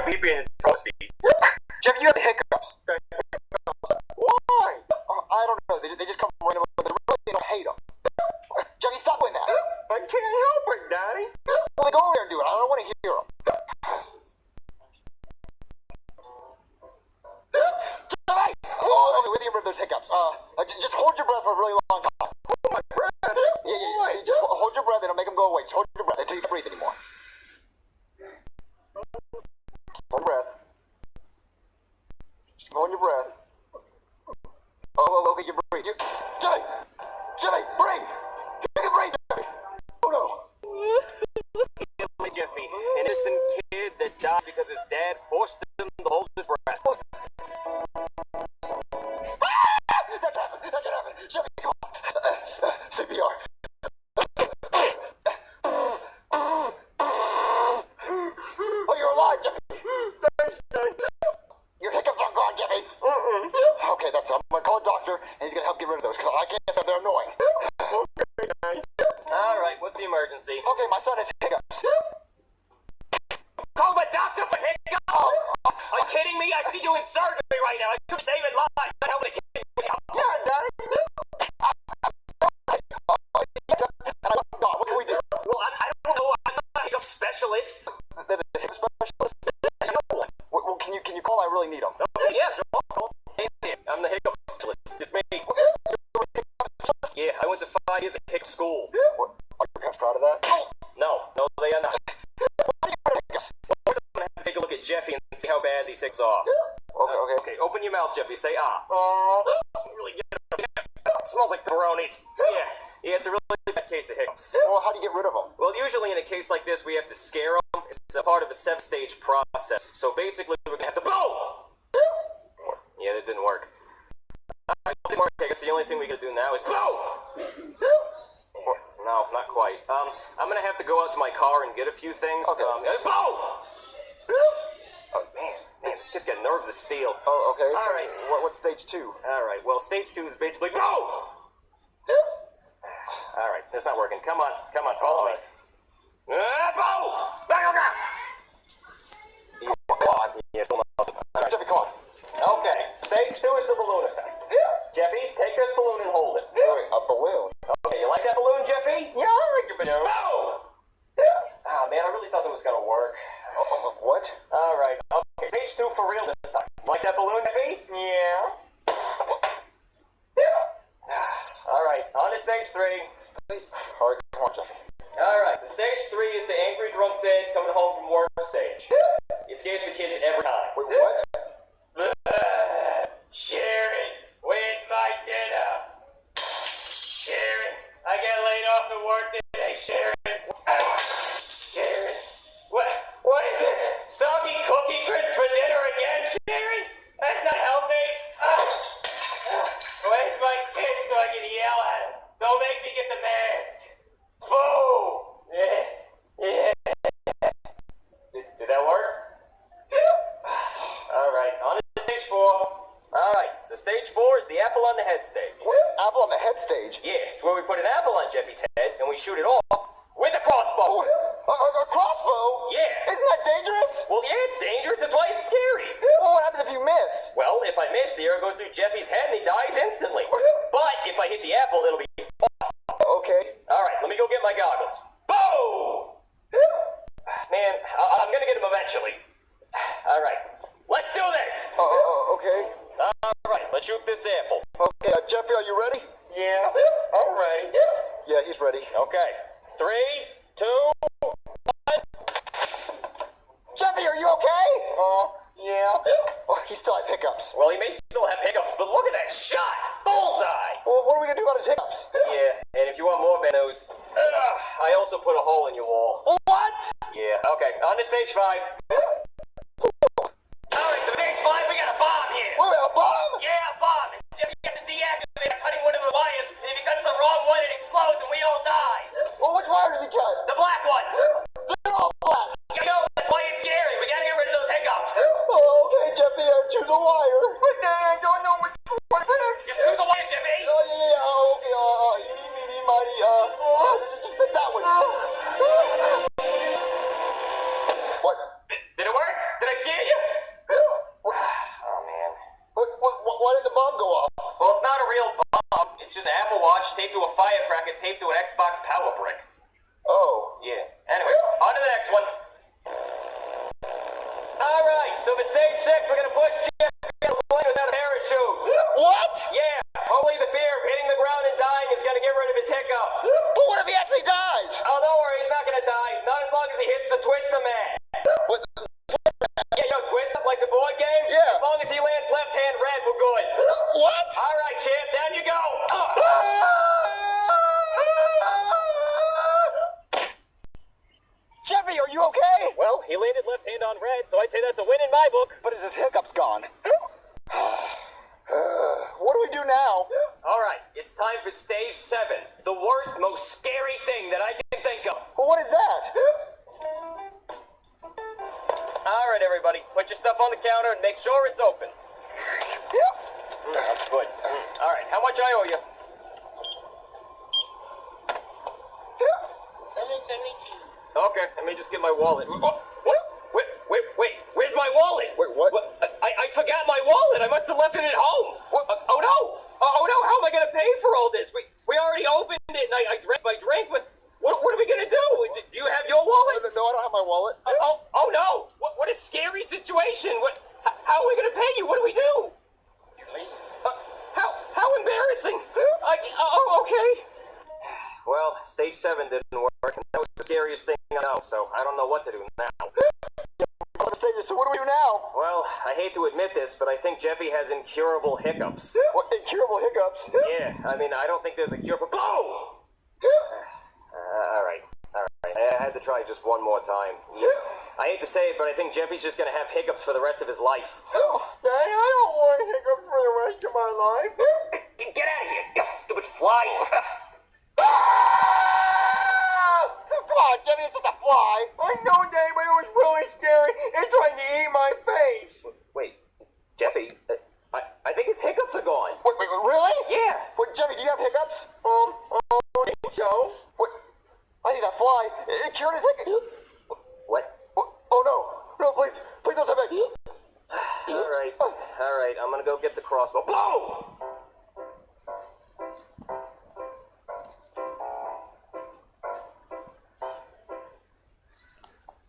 my baby in the car seat. Jeffy, you have the hiccups. Why? I don't know. They just come randomly, but they really don't hate them. Jeffy, stop doing that. I can't help it, Daddy. Well, then go over there and do it. I don't want to hear them. Jeffy! Oh, okay, we're getting rid of those hiccups. Just hold your breath for a really long time. Hold my breath. Yeah. Just hold your breath and it'll make them go away. Just hold your breath until you can breathe anymore. Hold your breath. Just hold your breath. Oh, okay, you breathe. Jeffy, breathe! You can breathe, Jeffy! Oh, no. Jeffy, an innocent kid that died because his dad forced him to hold his breath. That can happen. Jeffy, come on. CPR. Oh, you're alive, Jeffy. Thanks, Daddy. Your hiccups are gone, Jeffy. Okay, that's it. I'm going to call a doctor, and he's going to help get rid of those, because I can't say they're annoying. Okay, Daddy. All right, what's the emergency? Okay, my son has hiccups. Call the doctor for hiccups! Are you kidding me? I could be doing surgery right now. I could be saving lives. I'm helping a kid with hiccups. Yeah, Daddy. What can we do? Well, I don't know. I'm not a hiccup specialist. There's a hiccup specialist? Well, can you call? I really need him. Okay, yeah, sure. Hey, I'm the hiccup specialist. It's me. Yeah, I went to 5 years of hiccup school. What? Are your parents proud of that? No, they are not. First, I'm gonna have to take a look at Jeffy and see how bad these hiccups are. Okay. Okay, open your mouth, Jeffy. Say ah. Really get it. It smells like pepperonis. Yeah, it's a really bad case of hiccups. Well, how do you get rid of them? Well, usually in a case like this, we have to scare them. It's a part of a 7-stage process. So basically, we're gonna have to boom. Yeah, that didn't work. I guess the only thing we gotta do now is boom. No, not quite. I'm gonna have to go out to my car and get a few things. Okay. Boom! Oh, man, this kid's got nerves of steel. Oh, okay. All right. What's stage 2? All right, well, stage 2 is basically boom! All right, that's not working. Come on, follow me. Boom! Come on. Yeah, still nothing. All right. Jeffy, come on. Okay, stage 2 is the balloon effect. Jeffy, take this balloon and hold it. Wait, a balloon? Okay, you like that balloon, Jeffy? Yeah, I like the balloon. Boom! Ah, man, I really thought that was gonna work. What? All right, okay, stage 2 for real this time. Like that balloon, Jeffy? Yeah. All right, on to stage 3. All right, come on, Jeffy. All right, so stage 3 is the angry drunk dad coming home from work stage. It scares the kids every time. Wait, what? Sharon, where's my dinner? Sharon, I got laid off at work today, Sharon. Sharon, what is this? Soggy cookie crisp for dinner again, Sharon? That's not healthy. Where's my kid so I can yell at him? Don't make me get the mask. Boom! Yeah. Did that work? All right, on to stage 4. All right, so stage 4 is the apple on the head stage. What? Apple on the head stage? Yeah, it's where we put an apple on Jeffy's head and we shoot it off with a crossbow. A crossbow? Yeah. Isn't that dangerous? Well, yeah, it's dangerous. That's why it's scary. Well, what happens if you miss? Well, if I miss, the arrow goes through Jeffy's head and he dies instantly. But if I hit the apple, it'll be awesome. Okay. All right, let me go get my goggles. Boom! Man, I'm gonna get him eventually. All right, let's do this. Okay. All right, let's shoot this apple. Okay, Jeffy, are you ready? Yeah, I'm ready. Yeah, he's ready. Okay, 3, 2, 1. Jeffy, are you okay? Yeah. Oh, he still has hiccups. Well, he may still have hiccups, but look at that shot! Bullseye! Well, what are we gonna do about his hiccups? Yeah, and if you want more bad news, I also put a hole in your wall. What? Yeah, okay, on to stage 5. Alright, so stage 5, we got a bomb here. Wait, a bomb? Yeah, a bomb. And Jeffy has to deactivate it, cutting one of the wires, and if he cuts the wrong one, it explodes and we all die. Well, which wire does he cut? The black one. They're all black. You know, that's why it's scary. We gotta get rid of those hiccups. Oh, okay, Jeffy, choose a wire. But then I don't know which one to pick. Just choose the wire, Jeffy. Okay, eeny, meeny, miny, just pick that one. What? Did it work? Did I scare taped to a firecracker taped to an Xbox power brick. Oh. Yeah. Anyway, on to the next one. Alright, so for stage 6, we're gonna push Jeffy in a plane without a parachute. What? Yeah, only the fear of hitting the ground and dying is gonna get rid of his hiccups. But what if he actually dies? Oh, don't worry, he's not gonna die. Not as long as he hits the Twister Man. What? Yeah, yo, Twister, like the board game? Yeah. As long as he lands left hand red, we're good. What? Alright, champ, down you go. Jeffy, are you okay? Well, he landed left hand on red, so I'd say that's a win in my book. But is his hiccups gone? What do we do now? Alright, it's time for stage 7. The worst, most scary thing that I can think of. Well, what is that? Alright, everybody, put your stuff on the counter and make sure it's open. That's good. Alright, how much I owe you? 772. Okay, let me just get my wallet. Wait, where's my wallet? Wait, what? I forgot my wallet. I must have left it at home. What? Oh no, how am I gonna pay for all this? We already opened it and I drank, but what are we gonna do? Do you have your wallet? No, I don't have my wallet. Oh no, what a scary situation. How are we gonna pay you? What do we do? How embarrassing. Okay. Well, stage 7 didn't work, and that was the scariest thing I know, so I don't know what to do now. So what do we do now? Well, I hate to admit this, but I think Jeffy has incurable hiccups. What, incurable hiccups? Yeah, I mean, I don't think there's a cure for boom! Alright. I had to try just one more time. Yeah. I hate to say it, but I think Jeffy's just gonna have hiccups for the rest of his life. Daddy, I don't want hiccups for the rest of my life. Get out of here, you stupid fly! Come on, Jeffy, it's just a fly. I know, Daddy, but it was really scary. It's trying to eat my face. Wait, Jeffy, I think his hiccups are gone. Wait, really? Yeah. Wait, Jeffy, do you have hiccups? I don't think so. Wait, I think that fly, it cured his hiccups. What? Oh, no, please don't tell me. Alright, I'm gonna go get the crossbow. Boom!